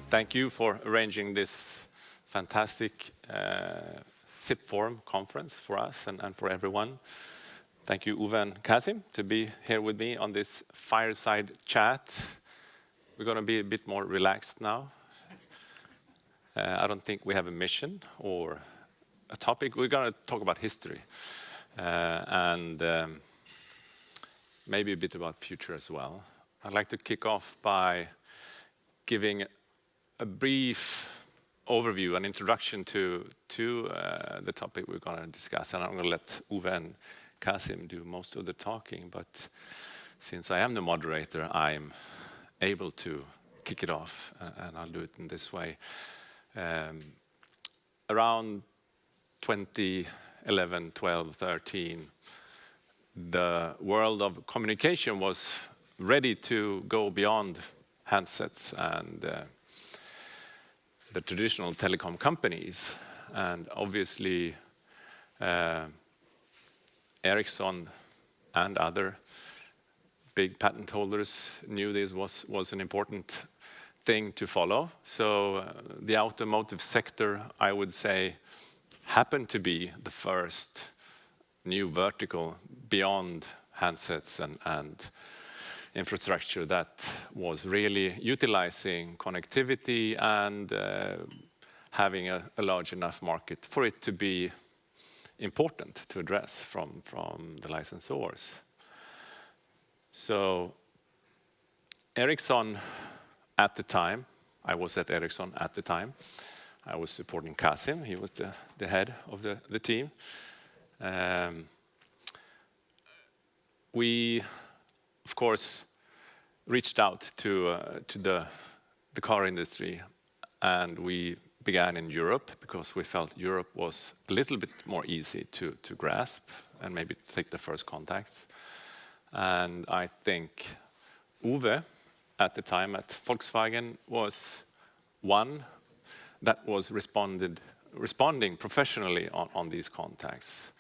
Thank you for arranging this fantastic SIP Forum conference for us and for everyone. Thank you, Uwe and Kasim, to be here with me on this fireside chat. We're going to be a bit more relaxed now. I don't think we have a mission or a topic. We're going to talk about history and maybe a bit about future as well. I'd like to kick off by giving a brief overview, an introduction to the topic we're going to discuss. And I'm going to let Uwe and Kasim do most of the talking. But since I am the moderator, I'm able to kick it off, and I'll do it in this way. Around 2011, 12, 13, the world of communication was ready to go beyond handsets and the traditional telecom companies. And obviously, Ericsson and other big patent holders knew this was an important thing to follow. So the automotive sector, I would say, happened to be the first new vertical beyond handsets and infrastructure that was really utilizing connectivity and having a large enough market for it to be important to address from the licensors. So Ericsson at the time, I was at Ericsson at the time, I was supporting Kasim, he was the head of the team. We, of course, reached out to the car industry, and we began in Europe because we felt Europe was a little bit more easy to grasp and maybe take the first contacts. And I think Uwe, at the time at Volkswagen, was one that was responding professionally on these contacts.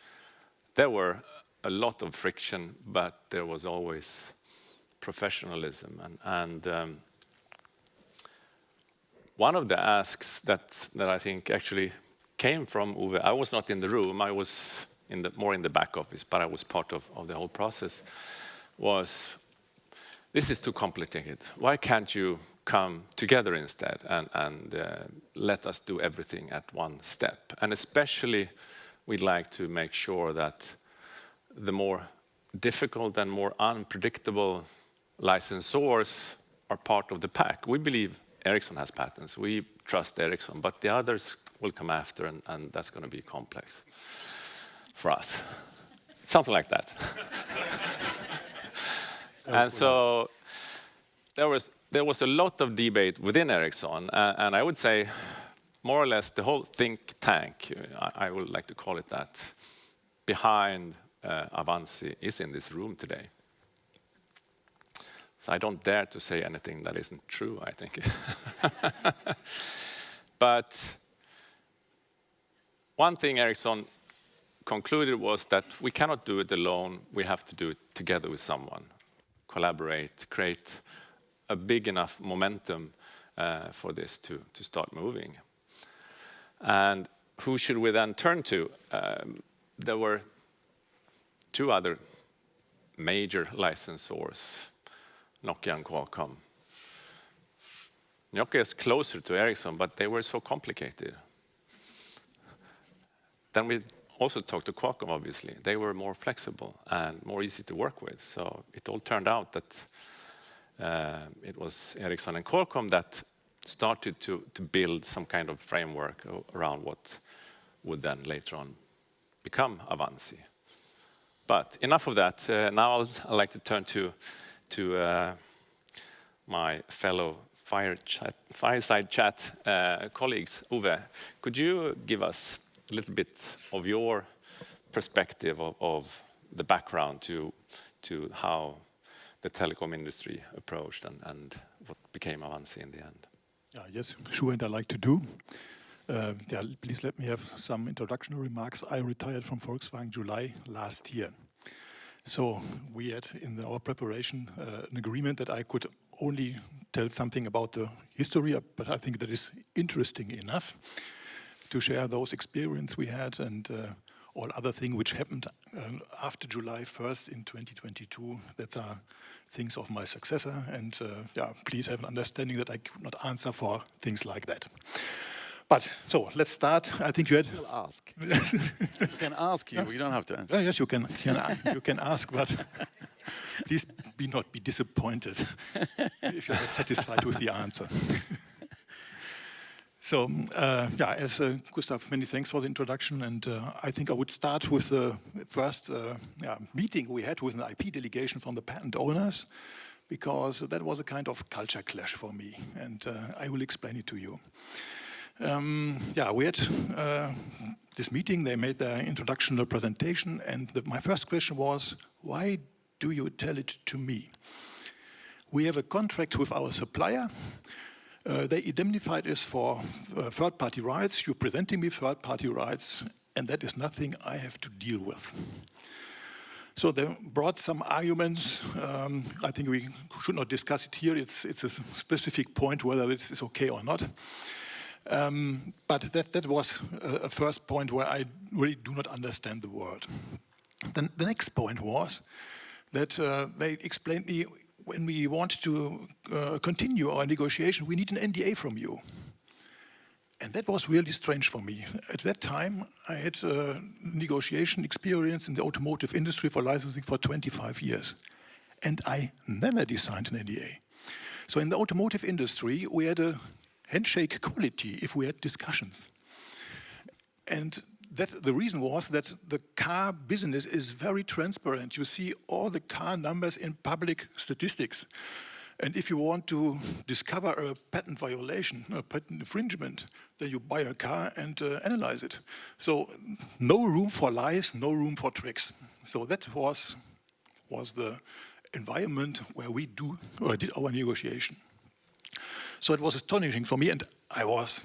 There were a lot of friction, but there was always professionalism. And one of the asks that I think actually came from Uwe, I was not in the room, I was more in the back office, but I was part of the whole process, was, this is too complicated. Why can't you come together instead and let us do everything at one step? And especially, we'd like to make sure that the more difficult and more unpredictable licensors are part of the pack. We believe Ericsson has patents. We trust Ericsson, but the others will come after, and that's going to be complex for us. Something like that. And so there was a lot of debate within Ericsson, and I would say more or less the whole think tank, I would like to call it that, behind Avanci is in this room today. So I don't dare to say anything that isn't true, I think. But one thing Ericsson concluded was that we cannot do it alone, we have to do it together with someone. Collaborate, create a big enough momentum for this to start moving. And who should we then turn to? There were two other major licensors, Nokia and Qualcomm. Nokia is closer to Ericsson, but they were so complicated. Then we also talked to Qualcomm, obviously. They were more flexible and more easy to work with. So it all turned out that it was Ericsson and Qualcomm that started to build some kind of framework around what would then later on become Avanci. But enough of that. Now I'd like to turn to my fellow fireside chat colleagues. Uwe, could you give us a little bit of your perspective of the background to how the telecom industry approached and what became Avanci in the end? Yes, sure, and I like to do. Please let me have some introductory remarks. I retired from Volkswagen July last year. So we had in our preparation an agreement that I could only tell something about the history, but I think that is interesting enough to share those experience we had and all other things which happened after July 1st in 2022. That are things of my successor, and yeah, please have an understanding that I could not answer for things like that. But so let's start. I think you had. Still ask. You can ask you. You don't have to answer. Yes, you can ask, but please not be disappointed if you're not satisfied with the answer. So, yeah, as Gustav, many thanks for the introduction, and I think I would start with the first meeting we had with an IP delegation from the patent owners, because that was a kind of culture clash for me, and I will explain it to you. Yeah, we had this meeting. They made their introductional presentation, and my first question was, why do you tell it to me? We have a contract with our supplier. They indemnified us for third-party rights. You're presenting me third-party rights, and that is nothing I have to deal with. So they brought some arguments. I think we should not discuss it here. It's a specific point whether this is okay or not. But that was a first point where I really do not understand the world. Then the next point was that they explained me, when we want to continue our negotiation, we need an NDA from you. And that was really strange for me. At that time, I had negotiation experience in the automotive industry for licensing for 25 years. And I never designed an NDA. So in the automotive industry, we had a handshake quality if we had discussions. And the reason was that the car business is very transparent. You see all the car numbers in public statistics. And if you want to discover a patent violation, a patent infringement, then you buy a car and analyze it. So no room for lies, no room for tricks. So that was the environment where we did our negotiation. So it was astonishing for me, and I was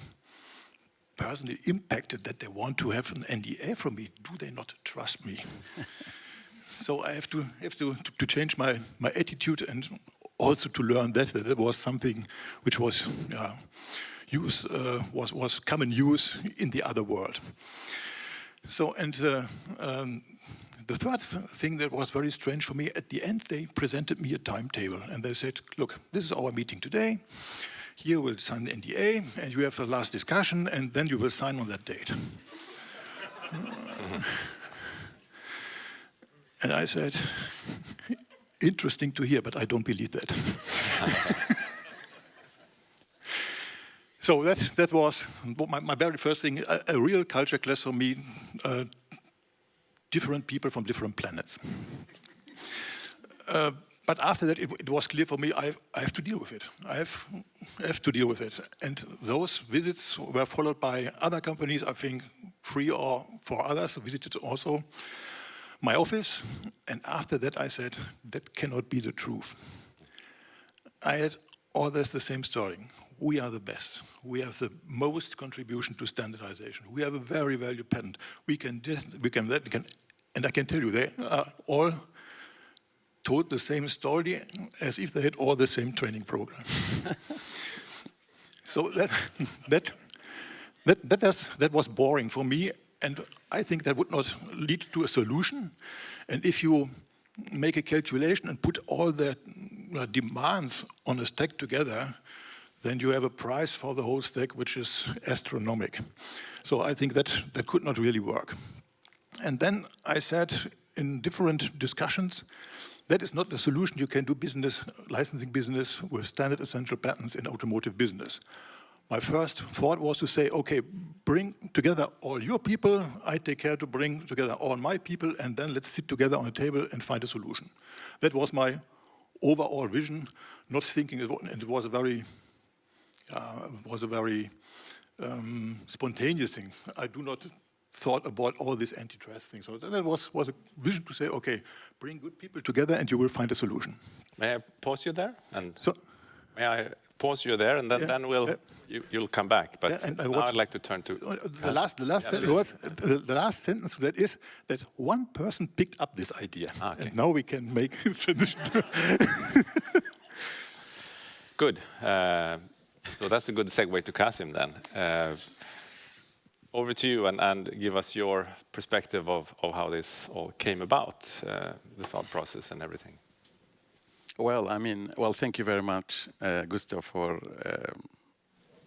personally impacted that they want to have an NDA from me. Do they not trust me? So I have to change my attitude, and also to learn that it was something which was was common use in the other world. So, and the third thing that was very strange for me, at the end they presented me a timetable, and they said, look, this is our meeting today. Here we'll sign the NDA, and you have the last discussion, and then you will sign on that date. And I said, interesting to hear, but I don't believe that. So that was my very first thing, a real culture clash for me, different people from different planets. But after that, it was clear for me, I have to deal with it. I have to deal with it. And those visits were followed by other companies, I think 3 or 4 others visited also my office. And after that, I said, that cannot be the truth. I had always the same story. We are the best. We have the most contribution to standardization. We have a very valuable patent. And I can tell you, they are all told the same story as if they had all the same training program. So that was boring for me, and I think that would not lead to a solution. And if you make a calculation and put all the demands on a stack together, then you have a price for the whole stack which is astronomical. So I think that could not really work. And then I said in different discussions, that is not the solution. You can do business, licensing business with standard essential patents in automotive business. My first thought was to say, okay, bring together all your people. I take care to bring together all my people, and then let's sit together on a table and find a solution. That was my overall vision, not thinking, and it was a very spontaneous thing. I do not thought about all these antitrust things. So that was a vision to say, okay, bring good people together and you will find a solution. May I pause you there? And so, may I pause you there, and then you'll come back. But now I'd like to turn to the last sentence to that is that one person picked up this idea, okay. and now we can make a transition. Good. So that's a good segue to Kasim then. Over to you, and give us your perspective of how this all came about, the thought process and everything. Well, thank you very much, Gustav, for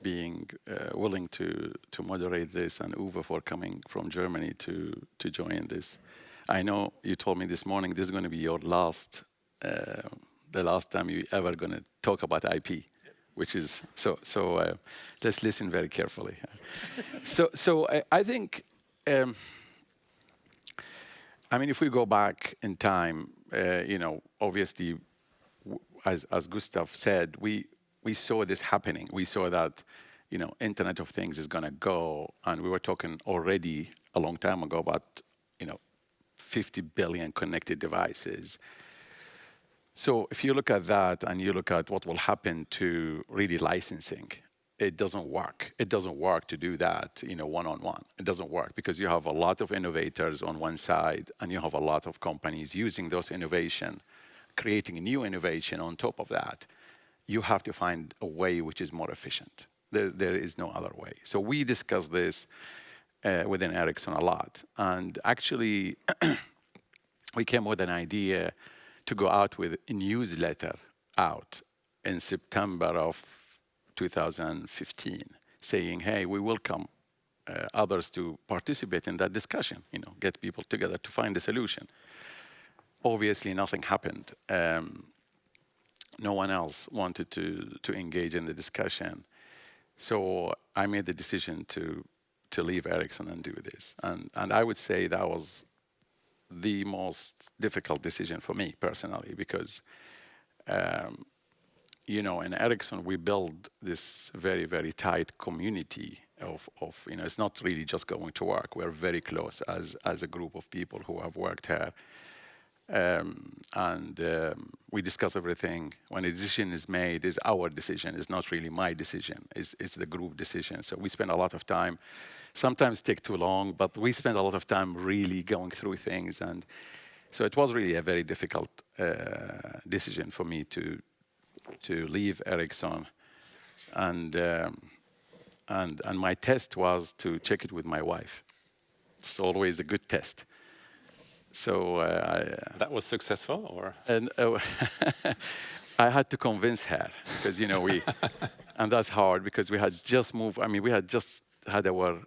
being willing to moderate this, and Uwe for coming from Germany to join this. I know you told me this morning this is going to be your the last time you ever going to talk about IP, which is so. Let's listen very carefully. I think, if we go back in time, obviously, as Gustav said, we saw this happening. We saw that, Internet of Things is going to go, and we were talking already a long time ago about, 50 billion connected devices. So if you look at that and you look at what will happen to really licensing, it doesn't work. It doesn't work to do that, one-on-one. It doesn't work because you have a lot of innovators on one side, and you have a lot of companies using those innovation, creating a new innovation on top of that. You have to find a way which is more efficient. There is no other way. So we discussed this within Ericsson a lot. And actually, we came with an idea to go out with a newsletter out in September of 2015, saying, hey, we welcome others to participate in that discussion, get people together to find a solution. Obviously, nothing happened. No one else wanted to engage in the discussion. So I made the decision to leave Ericsson and do this. And I would say that was the most difficult decision for me personally, because in Ericsson we build this very, very tight community of it's not really just going to work. We're very close as a group of people who have worked here. We discuss everything. When a decision is made, it's our decision. It's not really my decision. It's the group decision. So we spend a lot of time. Sometimes take too long, but we spend a lot of time really going through things. And so it was really a very difficult decision for me to leave Ericsson. And my test was to check it with my wife. It's always a good test. So that was successful, or? And I had to convince her because and that's hard because we had just moved. We had just had our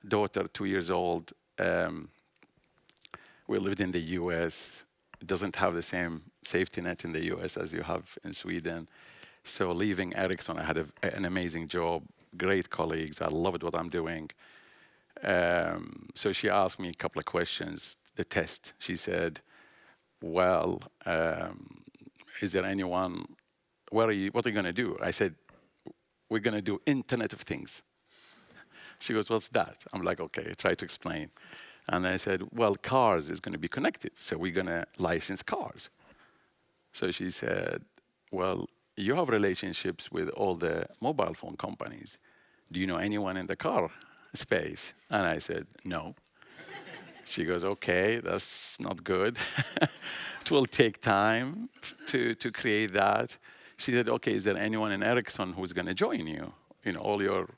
daughter, 2 years old. We lived in the U.S. It doesn't have the same safety net in the U.S. as you have in Sweden. So leaving Ericsson, I had an amazing job, great colleagues. I loved what I'm doing. So she asked me a couple of questions. The test, she said, well, is there anyone, what are you going to do? I said, we're going to do Internet of Things. She goes, what's that? I'm like, okay, try to explain. And I said, well, cars is going to be connected, so we're going to license cars. So she said, well, you have relationships with all the mobile phone companies. Do you know anyone in the car space? And I said, no. She goes, okay, that's not good. It will take time to create that. She said, okay, is there anyone in Ericsson who's going to join you? All your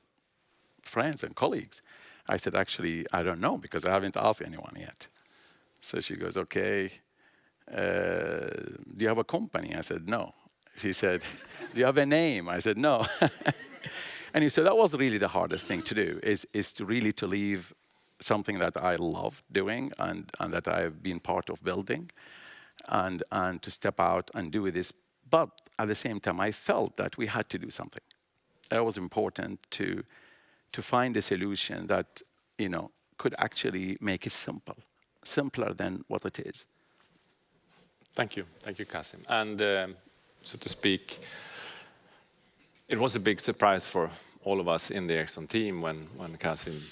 friends and colleagues. I said, actually, I don't know because I haven't asked anyone yet. So she goes, okay, do you have a company? I said, no. She said, do you have a name? I said, no. And so that was really the hardest thing to do, is to really to leave something that I love doing and that I've been part of building and to step out and do this. But at the same time, I felt that we had to do something. It was important to find a solution that, could actually make it simple, simpler than what it is. Thank you, Kasim. And so to speak, it was a big surprise for all of us in the Ericsson team when Kasim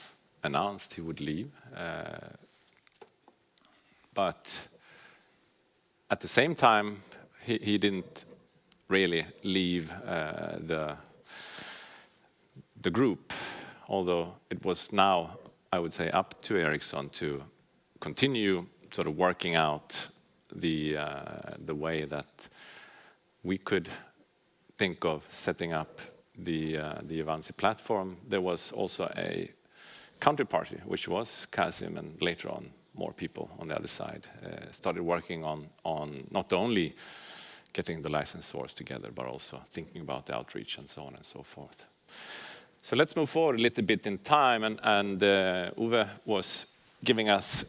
announced he would leave. But at the same time, he didn't really leave the group, although it was now, I would say, up to Ericsson to continue sort of working out the way that we could think of setting up the Avanci platform. There was also a counterparty, which was Kasim, and later on more people on the other side started working on not only getting the licensors together, but also thinking about the outreach and so on and so forth. So let's move forward a little bit in time, and Uwe was giving us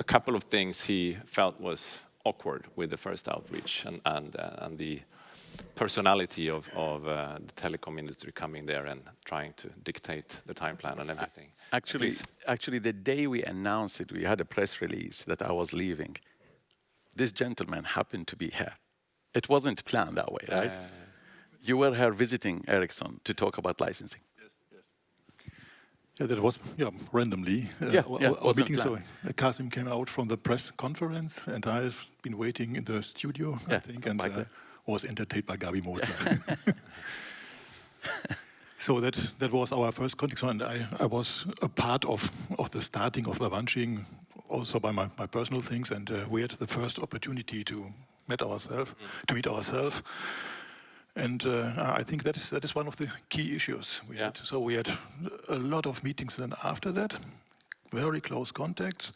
a couple of things he felt was awkward with the first outreach, and the personality of the telecom industry coming there and trying to dictate the time plan and everything. Actually, the day we announced it, we had a press release that I was leaving. This gentleman happened to be here. It wasn't planned that way, right? You were here visiting Ericsson to talk about licensing. Yes. Yeah, that was randomly. Our meeting. So Kasim came out from the press conference, and I've been waiting in the studio, I think, and was entertained by Gabi Mosler. So that was our first contact, and I was a part of the starting of Avanci, also by my personal things, and we had the first opportunity to meet ourselves. And I think that is one of the key issues we had. So we had a lot of meetings then after that, very close contacts.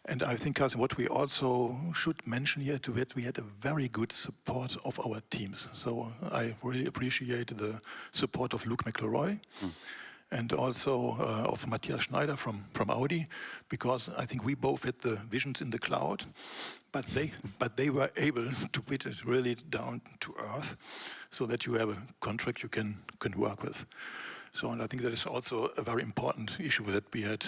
And I think, Kasim, what we also should mention here, we had a very good support of our teams. So I really appreciate the support of Luke McElroy and also of Matthias Schneider from Audi, because I think we both had the visions in the cloud, but they were able to put it really down to earth so that you have a contract you can work with. So, and I think that is also a very important issue that we had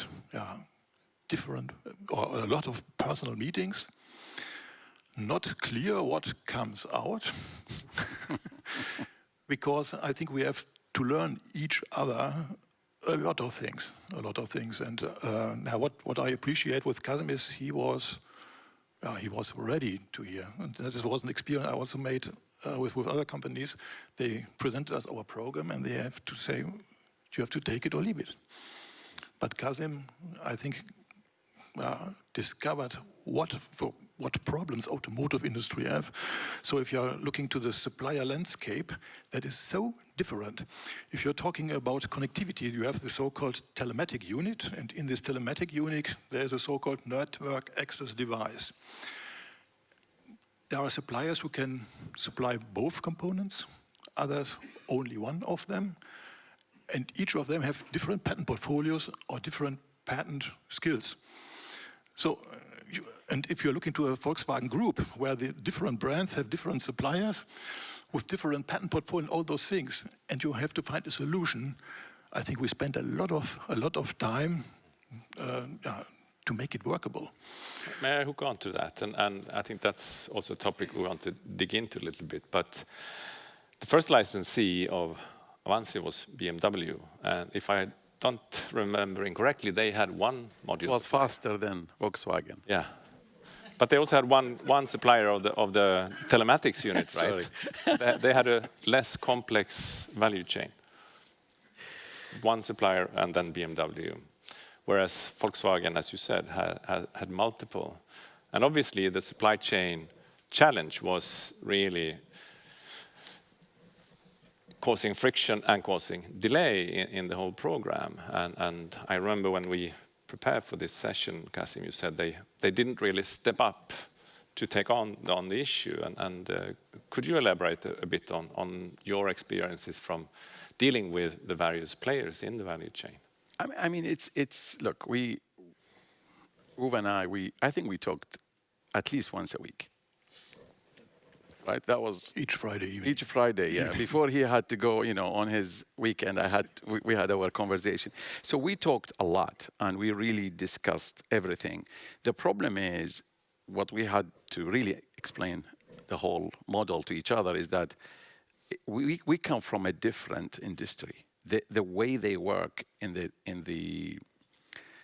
different or a lot of personal meetings, not clear what comes out, because I think we have to learn each other a lot of things. And what I appreciate with Kasim is he was ready to hear. And that was an experience I also made with other companies. They presented us our program, and they have to say, you have to take it or leave it. But Kasim, I think, discovered what problems automotive industry have. So if you're looking to the supplier landscape, that is so different. If you're talking about connectivity, you have the so-called telematic unit, and in this telematic unit, there's a so-called network access device. There are suppliers who can supply both components, others only one of them, and each of them have different patent portfolios or different patent skills. So, and if you're looking to a Volkswagen group where the different brands have different suppliers with different patent portfolio and all those things, and you have to find a solution, I think we spent a lot of time to make it workable. May I hook on to that? And I think that's also a topic we want to dig into a little bit. But the first licensee of Avanci was BMW, and if I don't remember incorrectly, they had one module. It was faster than Volkswagen. Yeah, but they also had one supplier of the telematics unit, right? So they had a less complex value chain. One supplier and then BMW, whereas Volkswagen, as you said, had multiple. And obviously, the supply chain challenge was really causing friction and causing delay in the whole program. And I remember when we prepared for this session, Kasim, you said they didn't really step up to take on the issue. And could you elaborate a bit on your experiences from dealing with the various players in the value chain? I mean, it's look, Uwe and I think we talked at least once a week. Right, that was each Friday evening. Each Friday, yeah. Before he had to go, on his weekend, we had our conversation. So we talked a lot, and we really discussed everything. The problem is, what we had to really explain the whole model to each other is that we come from a different industry. The way they work in the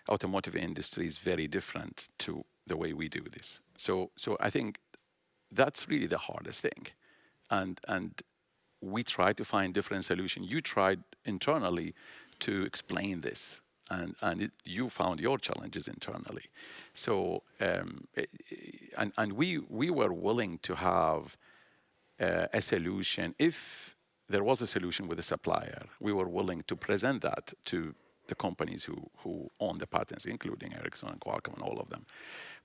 automotive industry is very different to the way we do this. So I think that's really the hardest thing, and we tried to find different solutions. You tried internally to explain this, and you found your challenges internally. So and we were willing to have a solution. If there was a solution with a supplier, we were willing to present that to the companies who own the patents, including Ericsson and Qualcomm and all of them.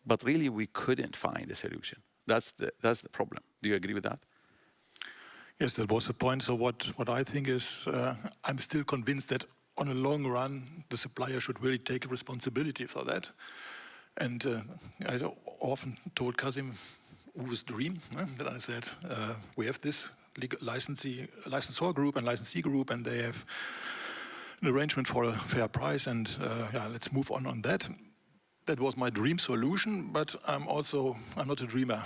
But really, we couldn't find a solution. That's the problem. Do you agree with that? Yes, that was the point. So what I think is, I'm still convinced that on a long run, the supplier should really take responsibility for that. And I often told Kasim Uwe's dream, that I said, we have this licensor group and licensee group, and they have an arrangement for a fair price, and let's move on that. That was my dream solution, but I'm not a dreamer.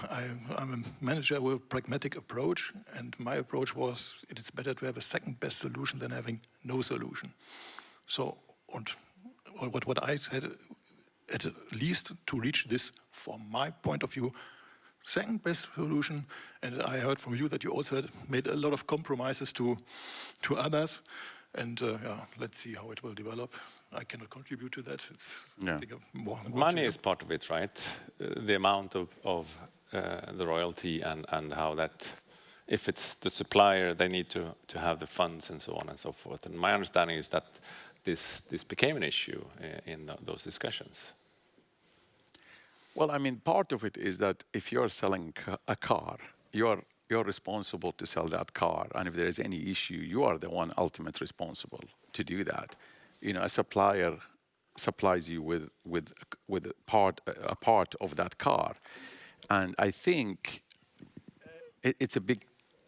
I'm a manager with a pragmatic approach, and my approach was it's better to have a second best solution than having no solution. So, what I said, at least to reach this, from my point of view, second best solution, and I heard from you that you also had made a lot of compromises to others. And let's see how it will develop. I cannot contribute to that. It's more money is part of it, right? The amount of the royalty and how that, if it's the supplier, they need to have the funds and so on and so forth. And my understanding is that this became an issue in those discussions. Well, I mean, part of it is that if you're selling a car, you're responsible to sell that car, and if there is any issue, you are the one ultimate responsible to do that. You know, a supplier supplies you with a part of that car, and I think it's a big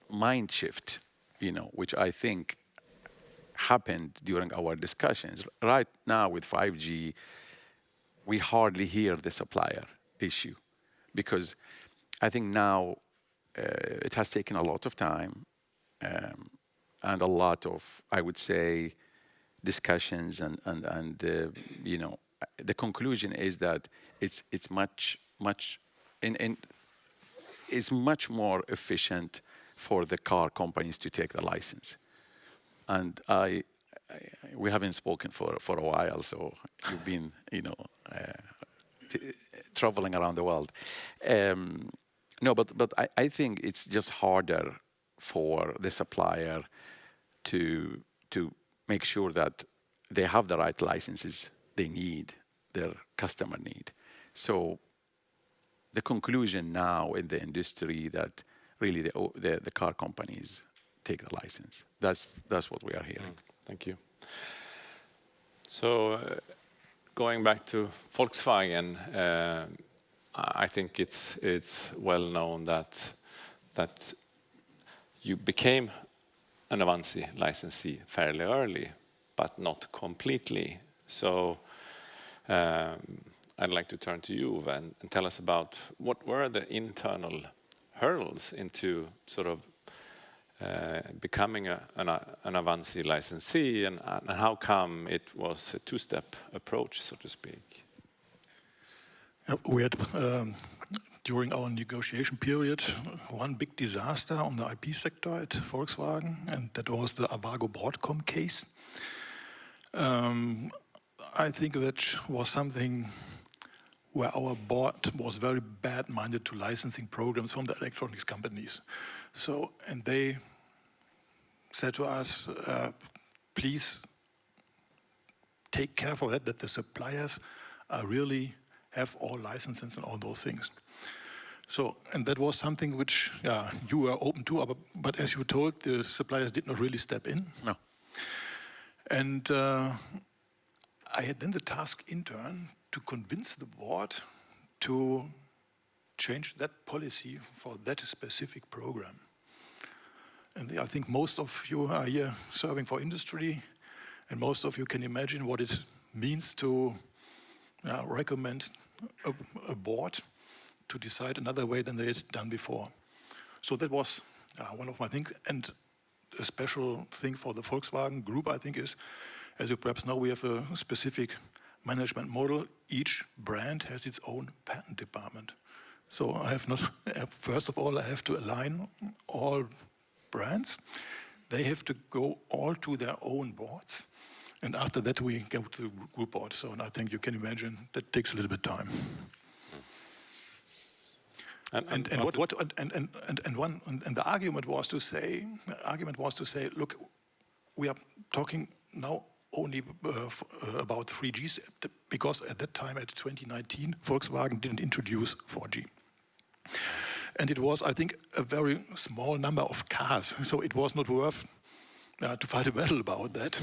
mind shift, you know, which I think happened during our discussions. Right now with 5G, we hardly hear the supplier issue, because I think now it has taken a lot of time and a lot of, I would say, discussions and you know, the conclusion is that it's much more efficient for the car companies to take the license. And we haven't spoken for a while, so you've been, you know, traveling around the world. No, but I think it's just harder for the supplier to make sure that they have the right licenses they need, their customer need. So the conclusion now in the industry that really the car companies take the license. That's what we are hearing. Thank you. So going back to Volkswagen, I think it's well known that you became an Avanci licensee fairly early, but not completely. So I'd like to turn to you and tell us about what were the internal hurdles into sort of becoming an Avanci licensee, and how come it was a two-step approach, so to speak? We had, during our negotiation period, one big disaster on the IP sector at Volkswagen, and that was the Avago-Broadcom case. I think that was something where our board was very bad-minded to licensing programs from the electronics companies. So, and they said to us, please take care for that the suppliers are really have all licenses and all those things. So, and that was something which, you were open to, but as you told, the suppliers did not really step in. No. And I had then the task intern to convince the board to change that policy for that specific program. And I think most of you are here serving for industry, and most of you can imagine what it means to recommend a board to decide another way than they had done before. So that was one of my things. And a special thing for the Volkswagen Group, I think, is, as you perhaps know, we have a specific management model. Each brand has its own patent department. So I have not. First of all, I have to align all brands. They have to go all to their own boards, and after that we go to the group board. So and I think you can imagine that takes a little bit of time. And the argument was to say, look, we are talking now only about 3Gs because at that time, at 2019, Volkswagen didn't introduce 4G. And it was, I think, a very small number of cars, so it was not worth to fight a battle about that.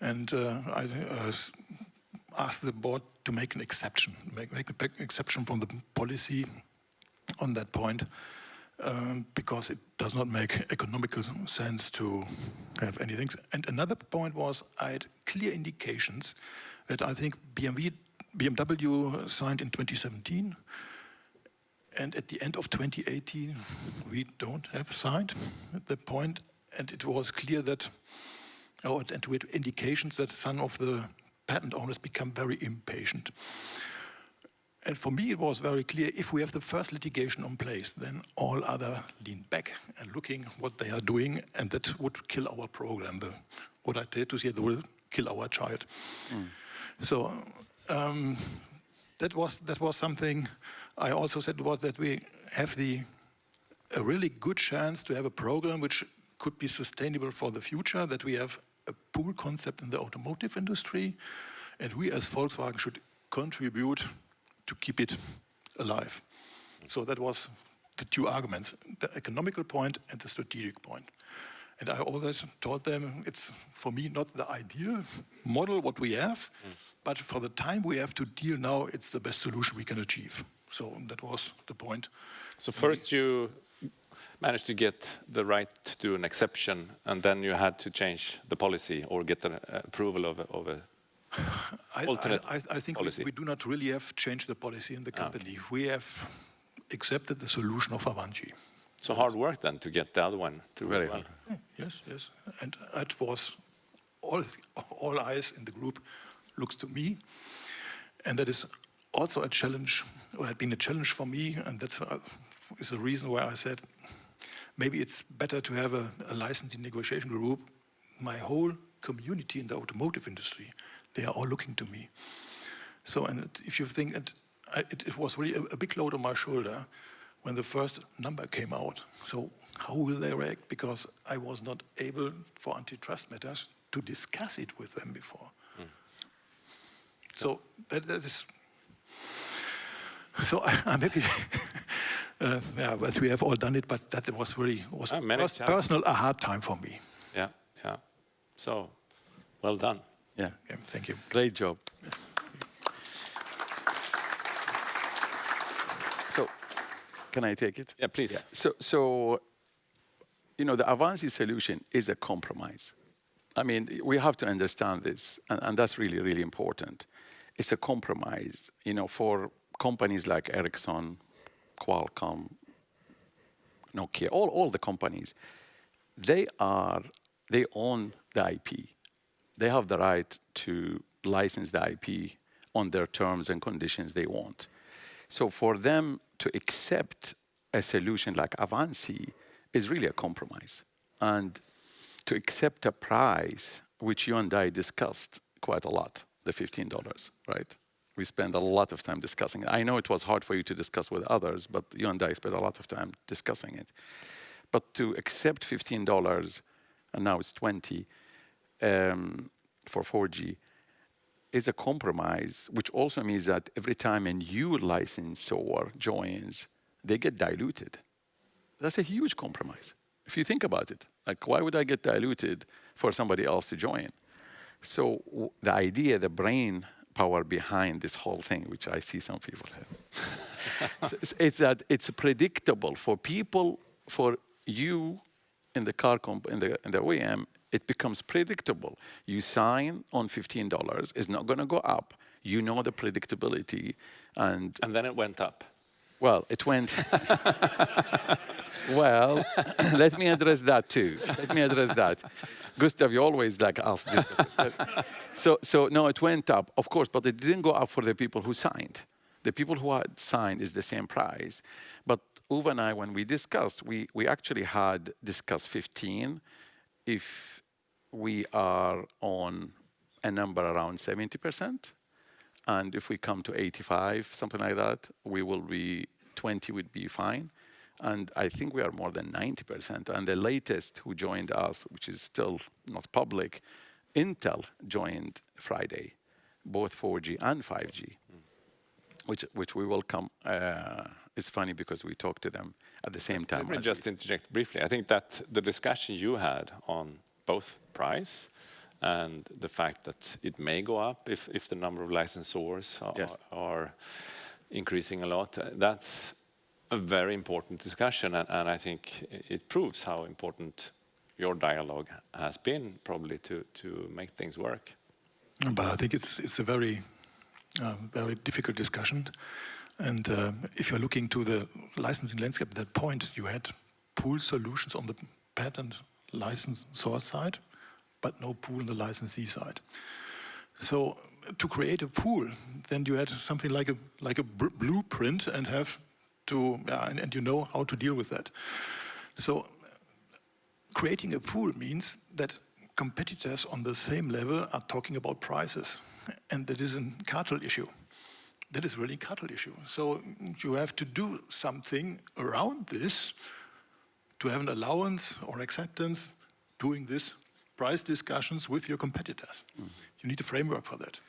And I asked the board to make an exception, make an exception from the policy on that point, because it does not make economical sense to have anything. And another point was I had clear indications that I think BMW signed in 2017, and at the end of 2018 we don't have signed at that point, and it was clear that, and with indications that some of the patent owners become very impatient. And for me, it was very clear, if we have the first litigation in place, then all other lean back and looking what they are doing, and that would kill our program. What I did to say, they will kill our child. So that was something I also said, was that we have a really good chance to have a program which could be sustainable for the future, that we have a pool concept in the automotive industry, and we as Volkswagen should contribute to keep it alive. So that was the two arguments, the economical point and the strategic point. And I always told them, it's for me not the ideal model what we have, but for the time we have to deal now, it's the best solution we can achieve. So that was the point. So first you managed to get the right to do an exception, and then you had to change the policy or get the approval of a I think we do not really have changed the policy in the company. We have accepted the solution of Avanci. So hard work then to get the other one through as well. Yes. And it was all eyes in the group looks to me, and that is also a challenge, or had been a challenge for me, and that is the reason why I said maybe it's better to have a licensing negotiation group. My whole community in the automotive industry, they are all looking to me. So, and if you think, it was really a big load on my shoulder when the first number came out. So how will they react? Because I was not able, for antitrust matters, to discuss it with them before. So that is... So I'm happy that we have all done it, but that was really personal a hard time for me. Yeah. So, well done. Yeah. Okay, thank you. Great job. So, can I take it? Yeah, please. Yeah. So, the Avanci solution is a compromise. I mean, we have to understand this, and that's really, really important. It's a compromise, for companies like Ericsson, Qualcomm, Nokia, all the companies. They own the IP. They have the right to license the IP on their terms and conditions they want. So for them to accept a solution like Avanci is really a compromise. And to accept a price, which you and I discussed quite a lot, the $15, right? We spent a lot of time discussing it. I know it was hard for you to discuss with others, but you and I spent a lot of time discussing it. But to accept $15, and now it's 20, for 4G, is a compromise, which also means that every time a new licensor joins, they get diluted. That's a huge compromise. If you think about it, like, why would I get diluted for somebody else to join? So the idea, the brain power behind this whole thing, which I see some people have, it's that it's predictable for people, for you in the car in the OEM. It becomes predictable. You sign on $15, it's not going to go up. You know the predictability. And then it went up. Well, it went... Well, let me address that too. Gustav, you always ask this. So no, it went up, of course, but it didn't go up for the people who signed. The people who had signed is the same price. But Uwe and I, when we discussed, we actually had discussed 15. If we are on a number around 70%, and if we come to 85, something like that, we will be 20 would be fine. And I think we are more than 90%. And the latest who joined us, which is still not public, Intel joined Friday, both 4G and 5G, which we welcome. It's funny because we talked to them at the same time. Let me just interject briefly. I think that the discussion you had on both price and the fact that it may go up if the number of licensors are increasing a lot, that's a very important discussion, and I think it proves how important your dialogue has been, probably to make things work. But I think it's a very difficult discussion. And if you're looking to the licensing landscape at that point, you had pool solutions on the patent license source side, but no pool on the licensee side. So to create a pool, then you had something like a blueprint and have to, and you know how to deal with that. So creating a pool means that competitors on the same level are talking about prices, and that is a cartel issue. That is really a cartel issue. So you have to do something around this to have an allowance or acceptance doing this price discussions with your competitors. You need a framework for that.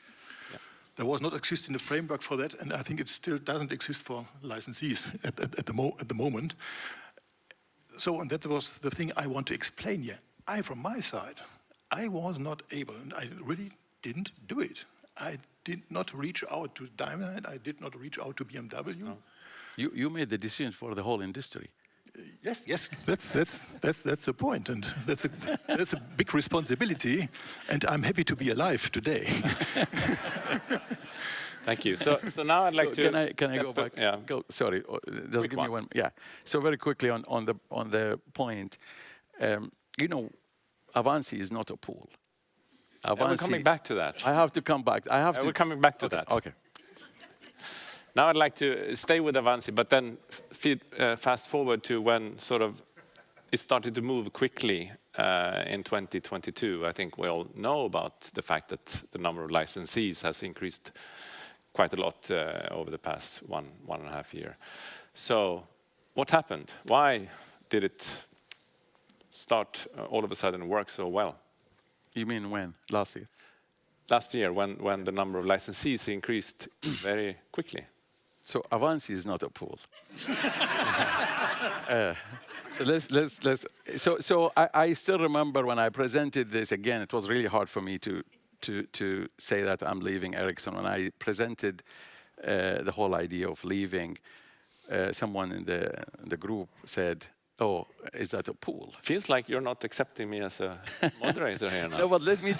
Yeah. There was not existing a framework for that, and I think it still doesn't exist for licensees at the moment. So, and that was the thing I want to explain here. From my side, I was not able, and I really didn't do it. I did not reach out to Daimler, and I did not reach out to BMW. No. You made the decision for the whole industry. Yes, that's the point, and that's a big responsibility, and I'm happy to be alive today. Thank you. So now I'd like to. Can I go back? Yeah. Sorry, just give me one. Yeah. So very quickly on the point, Avanci is not a pool. Avanci, we're coming back to that. I have to come back. We're coming back to that. Okay. Now I'd like to stay with Avanci, but then fast forward to when sort of it started to move quickly in 2022. I think we all know about the fact that the number of licensees has increased quite a lot over the past one and a half year. So what happened? Why did it start all of a sudden work so well? You mean when? Last year? Last year, when the number of licensees increased very quickly. So Avanci is not a pool. So I still remember when I presented this again. It was really hard for me to say that I'm leaving Ericsson. When I presented the whole idea of leaving, someone in the group said, "Oh, is that a pool?" Feels like you're not accepting me as a moderator here now. No, but let me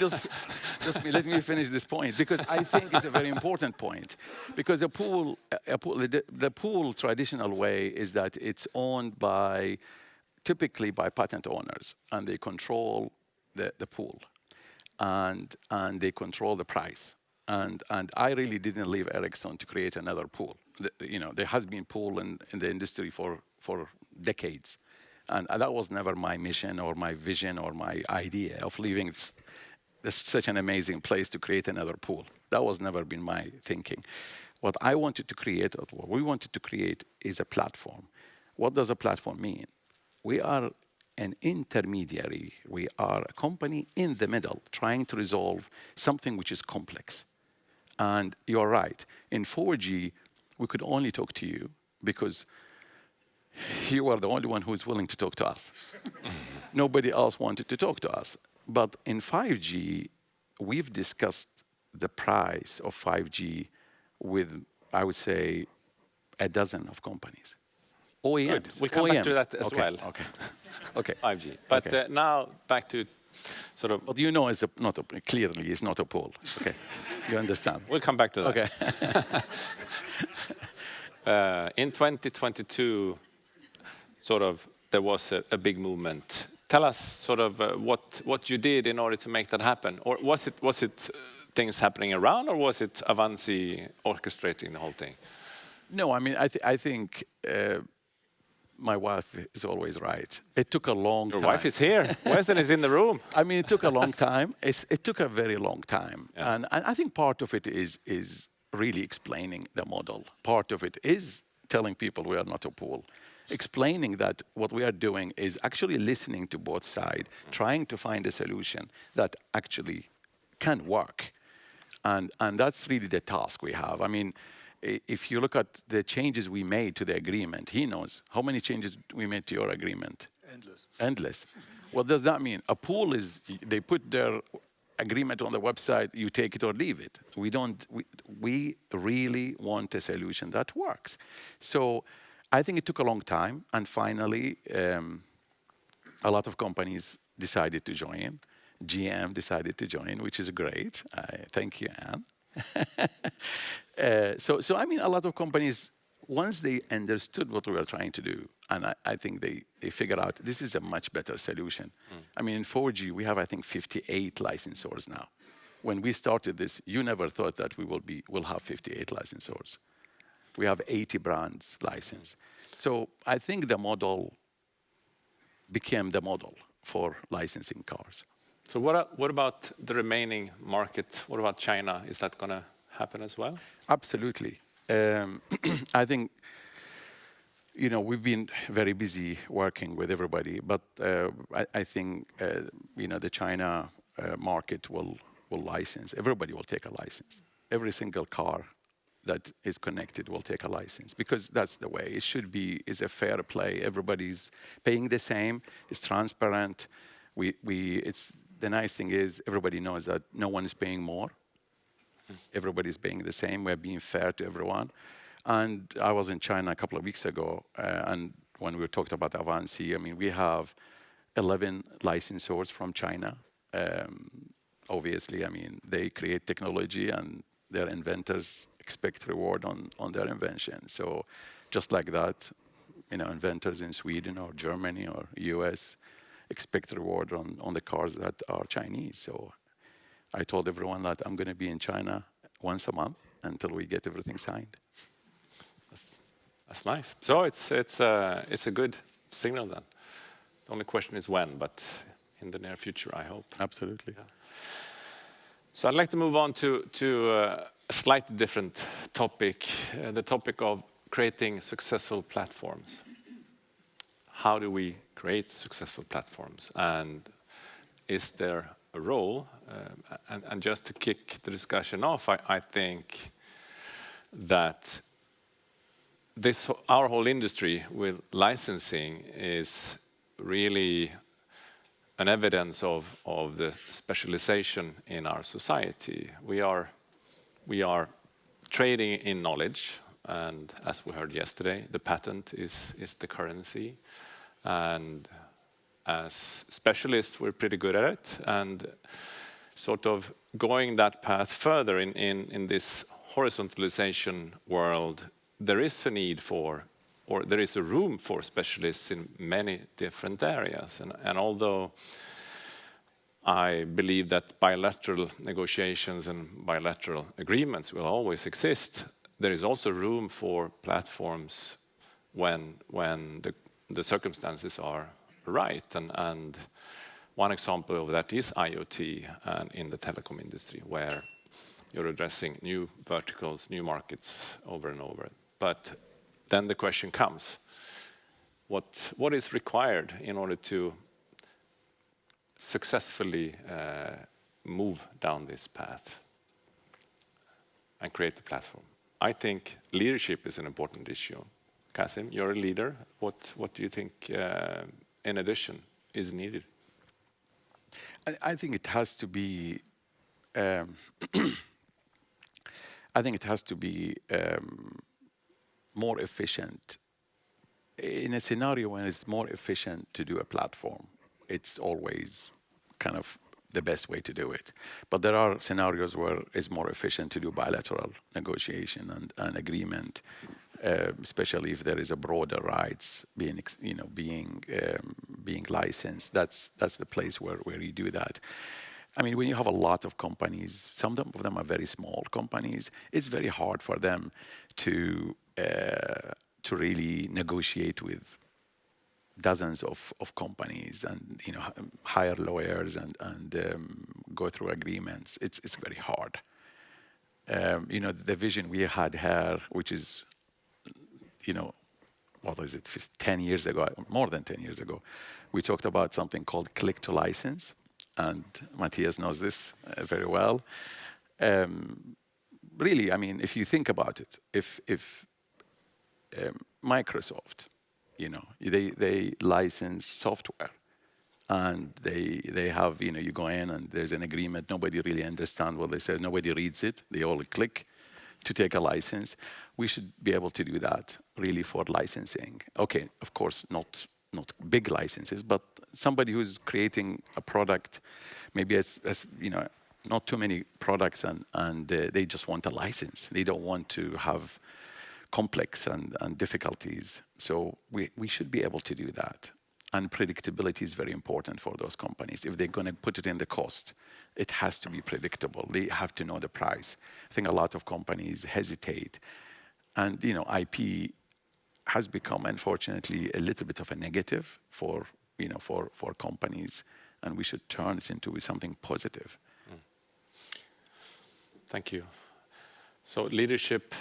let me finish this point, because I think it's a very important point. Because the pool traditional way is that it's owned typically by patent owners, and they control the pool, and they control the price. And I really didn't leave Ericsson to create another pool. There has been pool in the industry for decades. And that was never my mission or my vision or my idea of leaving such an amazing place to create another pool. That was never been my thinking. What I wanted to create, or what we wanted to create, is a platform. What does a platform mean? We are an intermediary. We are a company in the middle trying to resolve something which is complex. And you're right. In 4G, we could only talk to you because you are the only one who is willing to talk to us. Nobody else wanted to talk to us. But in 5G, we've discussed the price of 5G with, I would say, a dozen of companies. OEMs. Good. We'll come back to that as well. Okay. 5G. But now back to sort of. But clearly it's not a pool. Okay. You understand. We'll come back to that. Okay. In 2022, sort of, there was a big movement. Tell us sort of what you did in order to make that happen. Or was it things happening around, or was it Avanci orchestrating the whole thing? No, I mean, I think my wife is always right. It took a long Your time. wife is here. Weston is in the room. I mean, it took a long time. It took a very long time. Yeah. And I think part of it is really explaining the model. Part of it is telling people we are not a pool. Explaining that what we are doing is actually listening to both sides, trying to find a solution that actually can work. And that's really the task we have. I mean, if you look at the changes we made to the agreement, he knows how many changes we made to your agreement. Endless. Endless. What does that mean? A pool is, they put their agreement on the website, you take it or leave it. We really want a solution that works. So I think it took a long time, and finally, a lot of companies decided to join. GM decided to join, which is great. Thank you, Anne. So I mean, a lot of companies, once they understood what we were trying to do, and I think they figured out this is a much better solution. I mean, in 4G, we have, I think, 58 licensors now. When we started this, you never thought that we'll have 58 licensors. We have 80 brands licensed. So I think the model became the model for licensing cars. So what about the remaining market? What about China? Is that going to happen as well? Absolutely. I think, we've been very busy working with everybody, but I think, the China market will license. Everybody will take a license. Every single car that is connected will take a license, because that's the way it should be. It's a fair play. Everybody's paying the same. It's transparent. The nice thing is everybody knows that no one is paying more. Everybody's paying the same. We're being fair to everyone. And I was in China a couple of weeks ago, and when we talked about Avanci, I mean, we have 11 licensors from China. Obviously, I mean, they create technology, and their inventors expect reward on their invention. So just like that, inventors in Sweden or Germany or US expect reward on the cars that are Chinese. So I told everyone that I'm going to be in China once a month until we get everything signed. That's nice. So it's a good signal then. The only question is when, but in the near future, I hope. Absolutely. Yeah. So I'd like to move on to a slightly different topic, the topic of creating successful platforms. How do we create successful platforms? And is there a role? And just to kick the discussion off, I think that our whole industry with licensing is really an evidence of the specialization in our society. We are trading in knowledge, and as we heard yesterday, the patent is the currency. And as specialists, we're pretty good at it. And sort of going that path further in this horizontalization world, there is a need for, or there is a room for specialists in many different areas. And although I believe that bilateral negotiations and bilateral agreements will always exist, there is also room for platforms when the circumstances are right. And one example of that is IoT and in the telecom industry, where you're addressing new verticals, new markets over and over. But then the question comes, what is required in order to successfully move down this path and create a platform? I think leadership is an important issue. Kasim, you're a leader. What do you think, in addition, is needed? I think it has to be. More efficient. In a scenario when it's more efficient to do a platform, it's always kind of the best way to do it. But there are scenarios where it's more efficient to do bilateral negotiation and agreement, especially if there is a broader rights being licensed. That's the place where you do that. I mean, when you have a lot of companies, some of them are very small companies, it's very hard for them to to really negotiate with dozens of companies and hire lawyers and go through agreements. It's very hard. The vision we had here, which is, what is it, 10 years ago, more than 10 years ago, we talked about something called click to license, and Matthias knows this very well. Really, I mean, if you think about it, if Microsoft, they license software, and they have, you go in and there's an agreement. Nobody really understands what they say. Nobody reads it. They all click to take a license. We should be able to do that really for licensing. Okay, of course, not big licenses, but somebody who's creating a product, maybe as not too many products, and they just want a license. They don't want to have complex and difficulties. So we should be able to do that. And predictability is very important for those companies. If they're going to put it in the cost, it has to be predictable. They have to know the price. I think a lot of companies hesitate. And, IP has become, unfortunately, a little bit of a negative for companies. And we should turn it into something positive. Thank you. So leadership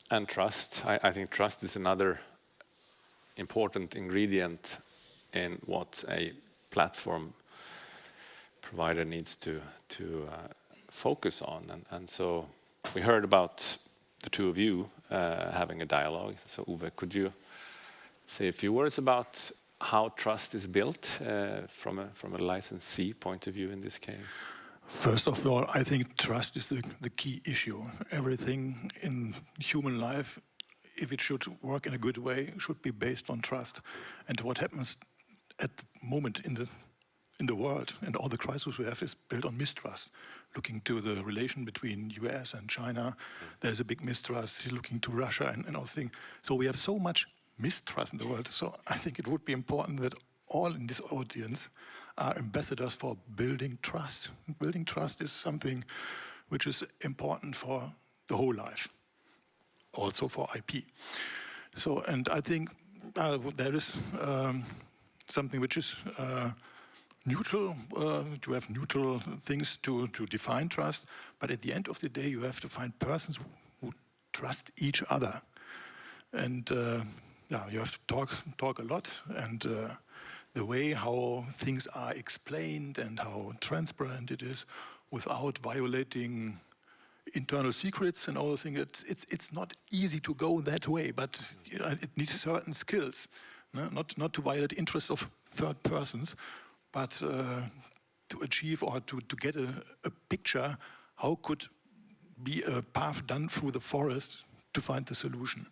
and trust. I think trust is another important ingredient in what a platform provider needs to focus on. And so we heard about the two of you having a dialogue. So Uwe, could you say a few words about how trust is built from a licensee point of view in this case? First of all, I think trust is the key issue. Everything in human life, if it should work in a good way, should be based on trust. And what happens at the moment in the world and all the crises we have is built on mistrust. Looking to the relation between US and China, there's a big mistrust. Looking to Russia and all things. So we have so much mistrust in the world. So I think it would be important that all in this audience are ambassadors for building trust. Building trust is something which is important for the whole life, also for IP. So, and I think there is something which is neutral, to have neutral things to define trust, but at the end of the day you have to find persons who trust each other. And you have to talk a lot, and the way how things are explained and how transparent it is without violating internal secrets and all those things, it's not easy to go that way, but it needs certain skills. No? Not to violate interests of third persons, but to achieve or to get a picture how could be a path done through the forest to find the solution.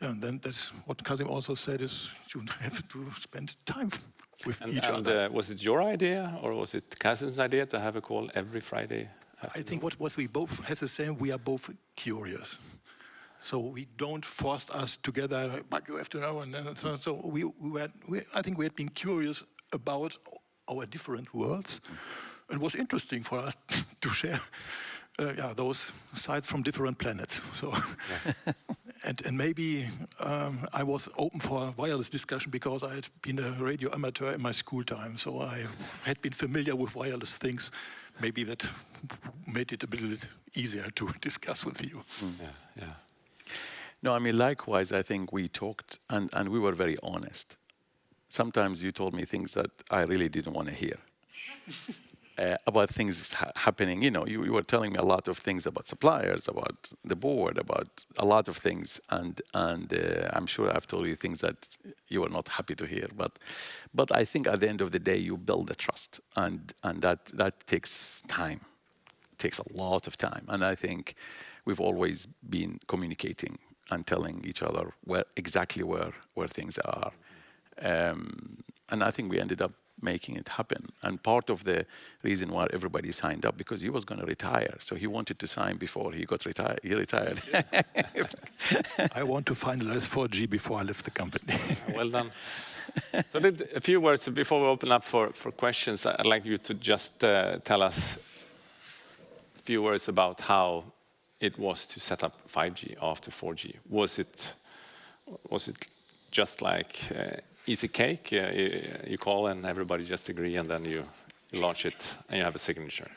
And then that's what Kasim also said, is you have to spend time with each other. Was it your idea or was it Kasim's idea to have a call every Friday afternoon? I think what we both have the same, we are both curious. So we don't force us together, but you have to know. And then, so I think we had been curious about our different worlds. And it was interesting for us to share those sides from different planets. So, and maybe I was open for wireless discussion because I had been a radio amateur in my school time. So I had been familiar with wireless things. Maybe that made it a bit easier to discuss with you. Yeah. No, I mean, likewise, I think we talked and we were very honest. Sometimes you told me things that I really didn't want to hear. About things happening, you were telling me a lot of things about suppliers, about the board, about a lot of things, and I'm sure I've told you things that you were not happy to hear. But I think at the end of the day, you build the trust, and that takes time, takes a lot of time, and I think we've always been communicating and telling each other exactly where things are, and I think we ended up making it happen. And part of the reason why everybody signed up, because he was going to retire. So he wanted to sign before he got retired. He retired. I want to finalize 4G before I left the company. Well done. So a few words before we open up for questions. I'd like you to just tell us a few words about how it was to set up 5G after 4G? Was it just like easy cake? You call and everybody just agree, and then you launch it and you have a signature.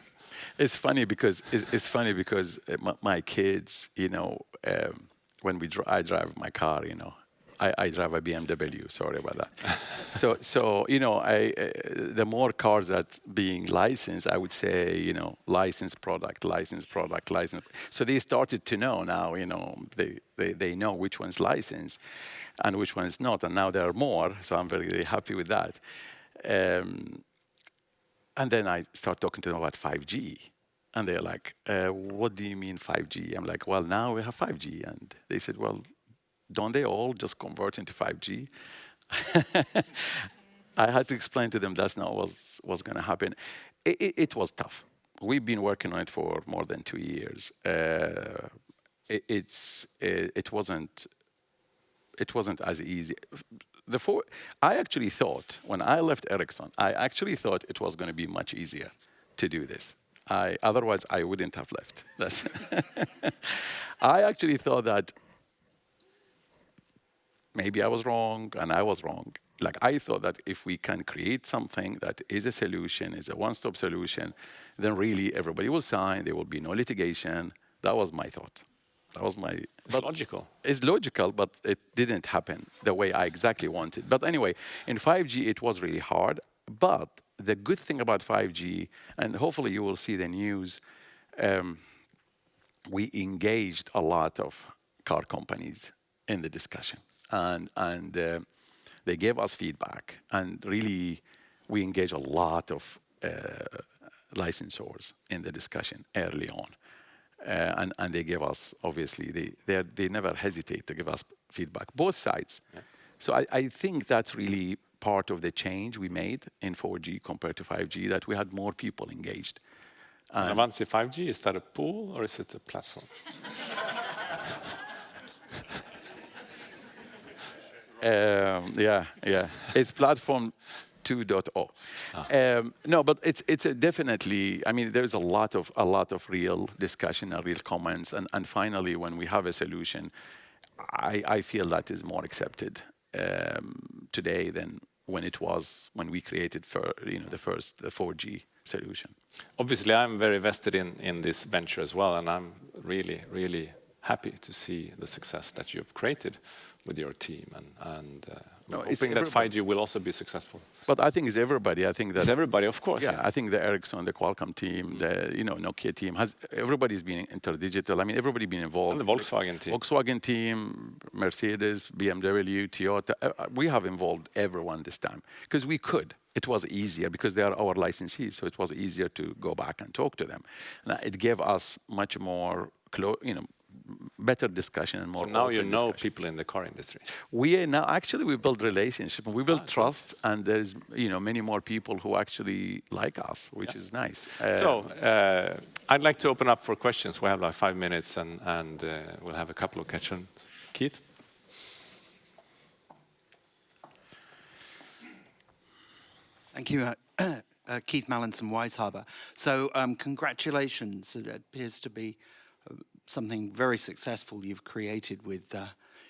It's funny because my kids, when I drive my car, I drive a BMW. Sorry about that. so the more cars that being licensed, I would say, licensed product. So they started to know now, they know which one's licensed and which one's not, and now there are more. So I'm very, very happy with that. And then I start talking to them about 5G. And they're like, what do you mean 5G? I'm like, well, now we have 5G. And they said, well, don't they all just convert into 5G? I had to explain to them that's not what's going to happen. It was tough. We've been working on it for more than 2 years. It wasn't as easy. I actually thought, when I left Ericsson, it was going to be much easier to do this. Otherwise, I wouldn't have left. I actually thought that maybe I was wrong, and I was wrong. Like, I thought that if we can create something that is a solution, is a one-stop solution, then really everybody will sign, there will be no litigation. That was my thought. It's logical. It's logical, but it didn't happen the way I exactly wanted. But anyway, in 5G, it was really hard. But the good thing about 5G, and hopefully you will see the news, we engaged a lot of car companies in the discussion. And they gave us feedback. And really, we engaged a lot of licensors in the discussion early on. And they gave us, obviously, they never hesitate to give us feedback, both sides. Yeah. So I think that's really part of the change we made in 4G compared to 5G, that we had more people engaged. And Avanci 5G, is that a pool or is it a platform? Yeah. It's platform 2.0. No, but it's definitely. I mean, there's a lot of real discussion and real comments, and finally, when we have a solution, I feel that is more accepted today than when we created the first 4G solution. Obviously, I'm very vested in this venture as well, and I'm really, really happy to see the success that you've created with your team, and hoping that 5G will also be successful. But I think it's everybody. I think that it's everybody, of course. Yeah, I think the Ericsson, the Qualcomm team, the Nokia team everybody's been interdigital. I mean, everybody been involved. And the Volkswagen team, Mercedes, BMW, Toyota. We have involved everyone this time because we could. It was easier because they are our licensees, so it was easier to go back and talk to them. And it gave us much more better discussion and more. So now you know people in the car industry. We build relationship and we build trust, and there's many more people who actually like us, which is nice. So I'd like to open up for questions. We have like 5 minutes, and we'll have a couple of questions. Keith. Thank you. Keith Mallinson, Wise Harbor. So congratulations. It appears to be something very successful you've created with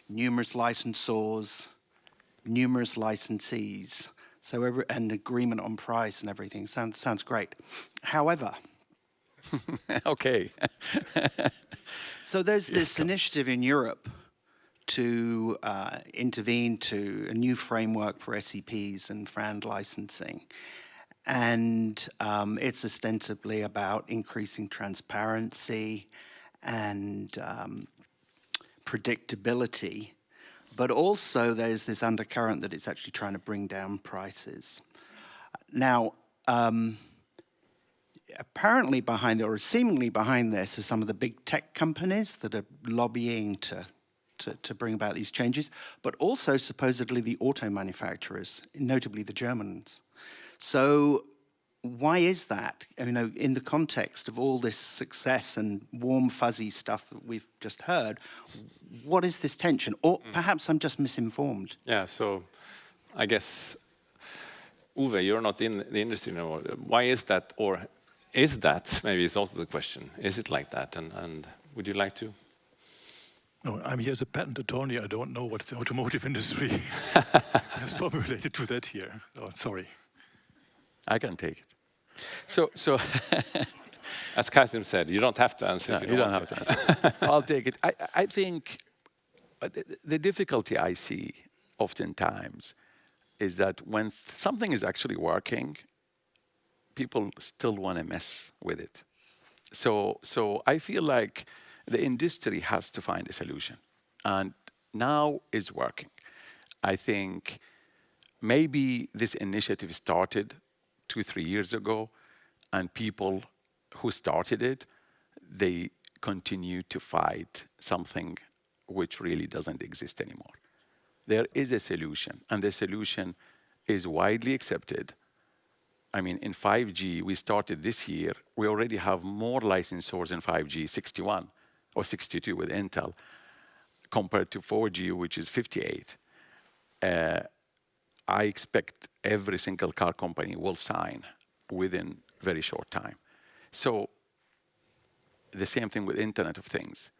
numerous licensors, numerous licensees, and agreement on price and everything. Sounds great. However, okay. So there's this initiative in Europe to intervene to a new framework for SEPs and FRAND licensing. And it's ostensibly about increasing transparency and predictability, but also there's this undercurrent that it's actually trying to bring down prices. Now, apparently behind it, or seemingly behind this, are some of the big tech companies that are lobbying to bring about these changes, but also supposedly the auto manufacturers, notably the Germans. So why is that? In the context of all this success and warm, fuzzy stuff that we've just heard, what is this tension? Or perhaps I'm just misinformed. Yeah, so I guess, Uwe, you're not in the industry anymore. Why is that? Or is that, maybe it's also the question, is it like that? And would you like to? No, I'm here as a patent attorney. I don't know what the automotive industry has formulated to that here. Oh, sorry. I can take it. So As Kasim said, you don't have to answer if you don't want have to answer. So I'll take it. I think the difficulty I see oftentimes is that when something is actually working, people still want to mess with it. So I feel like the industry has to find a solution, and now is working. I think maybe this initiative started 2-3 years ago, and people who started it, they continue to fight something which really doesn't exist anymore. There is a solution, and the solution is widely accepted. I mean, in 5G, we started this year, we already have more licensors in 5G, 61 or 62 with Intel, compared to 4G, which is 58. I expect every single car company will sign within very short time. So the same thing with Internet of Things.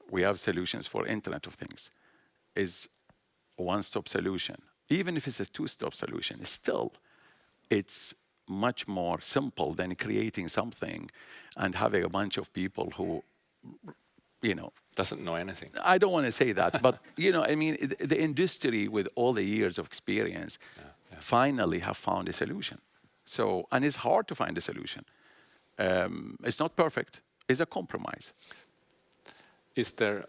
We have solutions for Internet of Things. Is a one-stop solution. Even if it's a two-stop solution, it's much more simple than creating something and having a bunch of people who, Doesn't know anything. I don't want to say that, but I mean, the industry with all the years of experience finally have found a solution. So, and it's hard to find a solution. It's not perfect. It's a compromise. Is there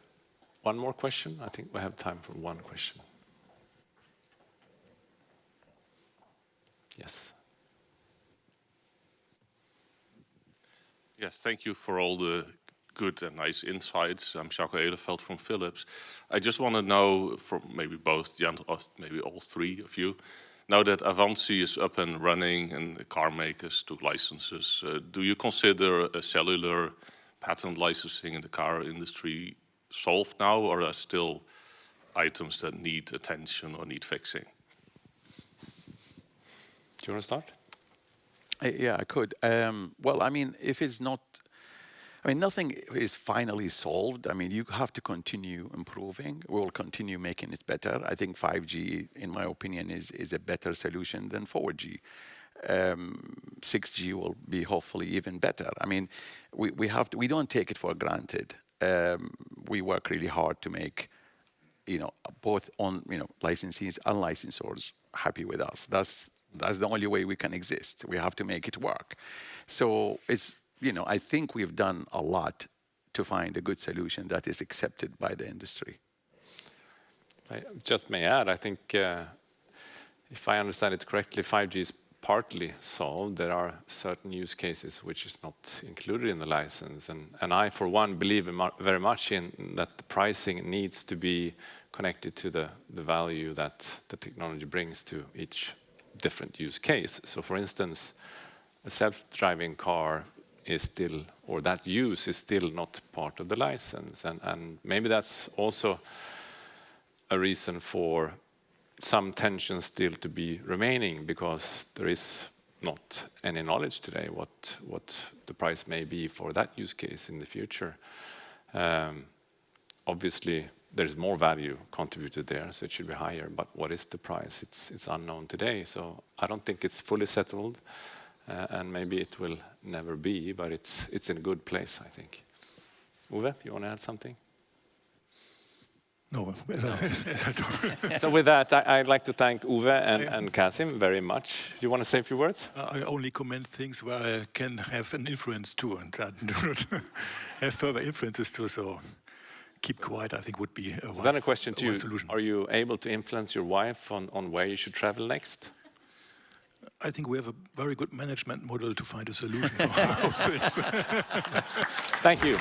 one more question? I think we have time for one question. Yes. Yes, thank you for all the good and nice insights. I'm Jacco Eleveld from Philips. I just want to know from maybe both, or maybe all three of you, now that Avanci is up and running and the car makers took licenses, do you consider a cellular patent licensing in the car industry solved now, or are there still items that need attention or need fixing? Do you want to start? Yeah, I could. Well, I mean, nothing is finally solved. I mean, you have to continue improving. We will continue making it better. I think 5G, in my opinion, is a better solution than 4G. 6G will be hopefully even better. I mean, we don't take it for granted. We work really hard to make, both licensees and licensors happy with us. That's the only way we can exist. We have to make it work. So it's, I think we've done a lot to find a good solution that is accepted by the industry. I just may add, I think, if I understand it correctly, 5G is partly solved. There are certain use cases which is not included in the license. And I, for one, believe very much in that the pricing needs to be connected to the value that the technology brings to each different use case. So for instance, a self-driving car is still, or that use is still not part of the license. And maybe that's also a reason for some tension still to be remaining, because there is not any knowledge today what the price may be for that use case in the future. Obviously, there's more value contributed there, so it should be higher. But what is the price? It's unknown today. So I don't think it's fully settled, and maybe it will never be. But it's in a good place, I think. Uwe, you want to add something? No. So with that, I'd like to thank Uwe and Kasim very much. You want to say a few words? I only comment things where I can have an influence too, and do not have further influences too. So keep quiet, I think, would be a wise, then a question to you. Solution. Are you able to influence your wife on where you should travel next? I think we have a very good management model to find a solution for those things. Thank you.